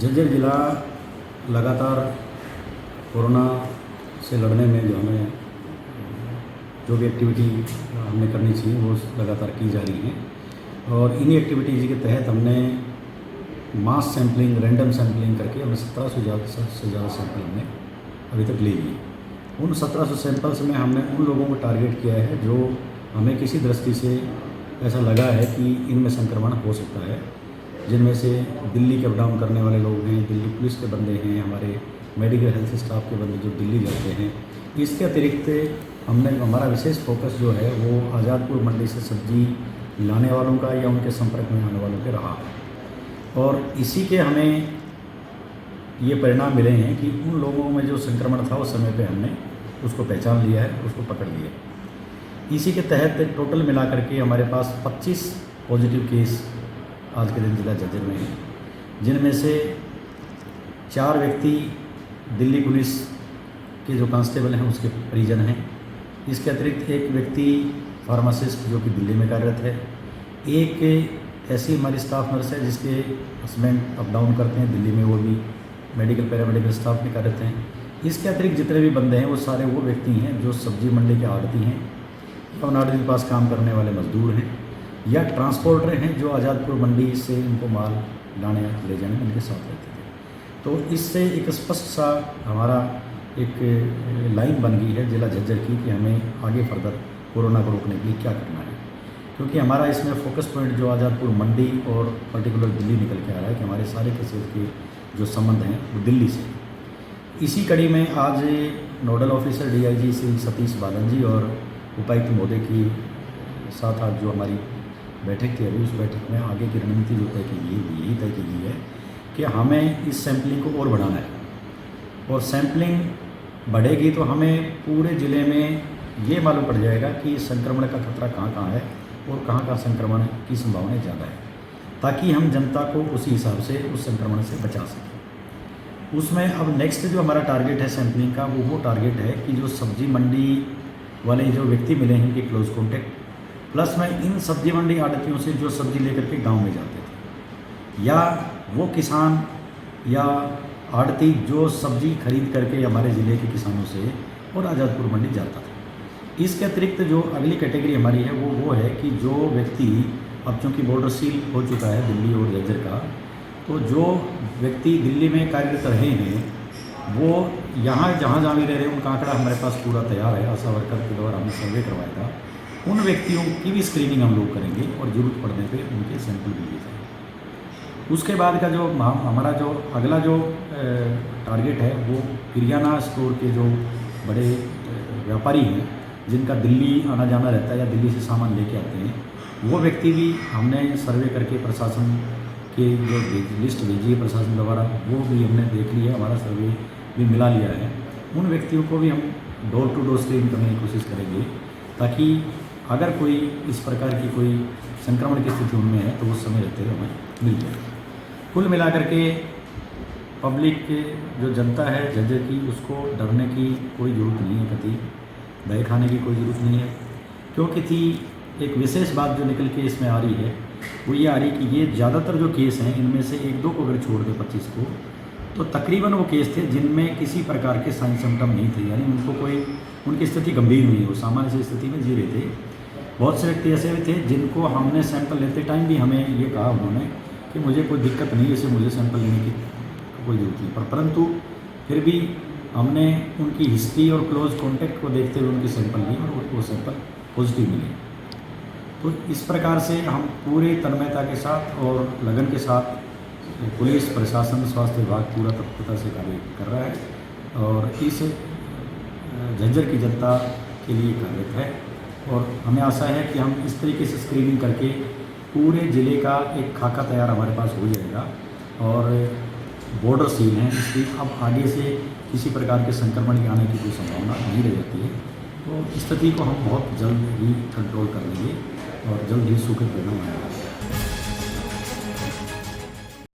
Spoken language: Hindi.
झज्जर ज़िला लगातार कोरोना से लड़ने में जो भी एक्टिविटी हमने करनी चाहिए वो लगातार की जा रही है। और इन्हीं एक्टिविटीज़ के तहत हमने मास सैम्पलिंग, रैंडम सैम्पलिंग करके हमने 1700 से ज़्यादा सैंपल हमने अभी तक ले लिए। उन 1700 सैंपल्स में हमने उन लोगों को टारगेट किया है जो हमें किसी दृष्टि से ऐसा लगा है कि इनमें संक्रमण हो सकता है, जिनमें से दिल्ली के अप डाउन करने वाले लोग हैं, दिल्ली पुलिस के बंदे हैं, हमारे मेडिकल हेल्थ स्टाफ के बंदे जो दिल्ली जाते हैं। इसके अतिरिक्त हमारा विशेष फोकस जो है वो आज़ादपुर मंडी से सब्जी लाने वालों का या उनके संपर्क में आने वालों के रहा है। और इसी के हमें ये परिणाम मिले हैं कि उन लोगों में जो संक्रमण था उस समय पे हमने उसको पहचान लिया है, उसको पकड़ लिया। इसी के तहत टोटल मिलाकर के हमारे पास 25 पॉजिटिव केस आज के दिन जिला झज्जर में हैं, जिनमें से 4 व्यक्ति दिल्ली पुलिस के जो कांस्टेबल हैं उसके परिजन हैं। इसके अतिरिक्त एक व्यक्ति फार्मासिस्ट जो कि दिल्ली में कार्यरत है, एक ऐसी हमारी स्टाफ नर्स है जिसके हस्बैंड अप डाउन करते हैं दिल्ली में, वो भी मेडिकल पैरामेडिकल स्टाफ में कार्यरत हैं। इसके अतिरिक्त जितने भी बंदे हैं वो सारे वो व्यक्ति हैं जो सब्जी मंडी के आड़ती हैं या उन आड़ती के पास काम करने वाले मजदूर हैं या ट्रांसपोर्टर हैं जो आज़ादपुर मंडी से इनको माल लाने ले जाने में इनके साथ रहते थे। तो इससे एक स्पष्ट सा हमारा एक लाइन बन गई है जिला झज्जर की कि हमें आगे फर्दर कोरोना को रोकने के लिए क्या करना है, क्योंकि हमारा इसमें फोकस पॉइंट जो आज़ादपुर मंडी और पर्टिकुलर दिल्ली निकल के आ रहा है कि हमारे सारे केसेस के जो संबंध हैं वो दिल्ली से। इसी कड़ी में आज nodal officer DIG Shri Satish Balan ji और उपायुक्त महोदय की साथ आज जो हमारी बैठक थी, अभी उस बैठक में आगे की रणनीति जो तय की गई यही तय की गई है कि हमें इस सैम्पलिंग को और बढ़ाना है। और सैम्पलिंग बढ़ेगी तो हमें पूरे ज़िले में ये मालूम पड़ जाएगा कि संक्रमण का खतरा कहाँ कहाँ है और कहाँ कहाँ संक्रमण की संभावना ज़्यादा है, ताकि हम जनता को उसी हिसाब से उस संक्रमण से बचा सकें। उसमें अब नेक्स्ट जो हमारा टारगेट है सैम्पलिंग का वो टारगेट है कि जो सब्जी मंडी वाले जो व्यक्ति मिले हैं इनके क्लोज कॉन्टेक्ट, प्लस में इन सब्जी मंडी आड़तियों से जो सब्जी लेकर के गांव में जाते थे, या वो किसान या आड़ती जो सब्जी खरीद करके हमारे ज़िले के किसानों से और आज़ादपुर मंडी जाता था। इसके अतिरिक्त जो अगली कैटेगरी हमारी है वो है कि जो व्यक्ति अब चूँकि बॉर्डर सील हो चुका है दिल्ली और झज्जर का, तो जो व्यक्ति दिल्ली में कार्यरत रहे हैं वो यहाँ जहाँ भी रह रहे हैं उनका आंकड़ा हमारे पास पूरा तैयार है। आशा वर्कर के द्वारा हमने सर्वे करवाया था। उन व्यक्तियों की भी स्क्रीनिंग हम लोग करेंगे और ज़रूरत पड़ने पे उनके सैंपल भी लिए जाएंगे। उसके बाद का जो हमारा जो अगला जो टारगेट है वो किराना स्टोर के जो बड़े व्यापारी हैं जिनका दिल्ली आना जाना रहता है या दिल्ली से सामान लेके आते हैं, वो व्यक्ति भी हमने सर्वे करके प्रशासन के जो लिस्ट भेजी है प्रशासन द्वारा वो भी हमने देख लिया, हमारा सर्वे भी मिला लिया है। उन व्यक्तियों को भी हम डोर टू डोर स्क्रीन करने की कोशिश करेंगे, ताकि अगर कोई इस प्रकार की कोई संक्रमण की स्थिति उनमें है तो वो समय रहते हुए हमें मिल जाए। कुल मिलाकर के पब्लिक जो जनता है झज्जर की, उसको डरने की कोई ज़रूरत नहीं है, कति भय खाने की कोई ज़रूरत नहीं है, क्योंकि थी एक विशेष बात जो निकल के इसमें आ रही है वो ये आ रही कि ये ज़्यादातर जो केस हैं इनमें से 1-2 को अगर छोड़ दें 25 को, तो तकरीबन वो केस थे जिनमें किसी प्रकार के साइन सिम्टम नहीं थे, यानी उनको कोई उनकी स्थिति गंभीर नहीं है, वो सामान्य से स्थिति में जी रहे थे। बहुत से व्यक्ति ऐसे भी थे जिनको हमने सैंपल लेते टाइम भी हमें ये कहा उन्होंने कि मुझे कोई दिक्कत नहीं, इसे मुझे सैंपल लेने की कोई ज़रूरत नहीं, परंतु फिर भी हमने उनकी हिस्ट्री और क्लोज कॉन्टैक्ट को देखते हुए उनके सैंपल लिए और वो सैंपल पॉजिटिव मिले। तो इस प्रकार से हम पूरे तन्मयता के साथ और लगन के साथ पुलिस प्रशासन स्वास्थ्य विभाग पूरा तत्परता से कार्य कर रहा है और इस झज्जर की जनता के लिए कार्यरत है। और हमें आशा है कि हम इस तरीके से स्क्रीनिंग करके पूरे ज़िले का एक खाका तैयार हमारे पास हो जाएगा। और बॉर्डर सील हैं, इसलिए अब आगे से किसी प्रकार के संक्रमण के आने की कोई संभावना नहीं रह जाती है। तो स्थिति को हम बहुत जल्द ही कंट्रोल कर लेंगे और जल्द ही सूखे परिणाम आएगा।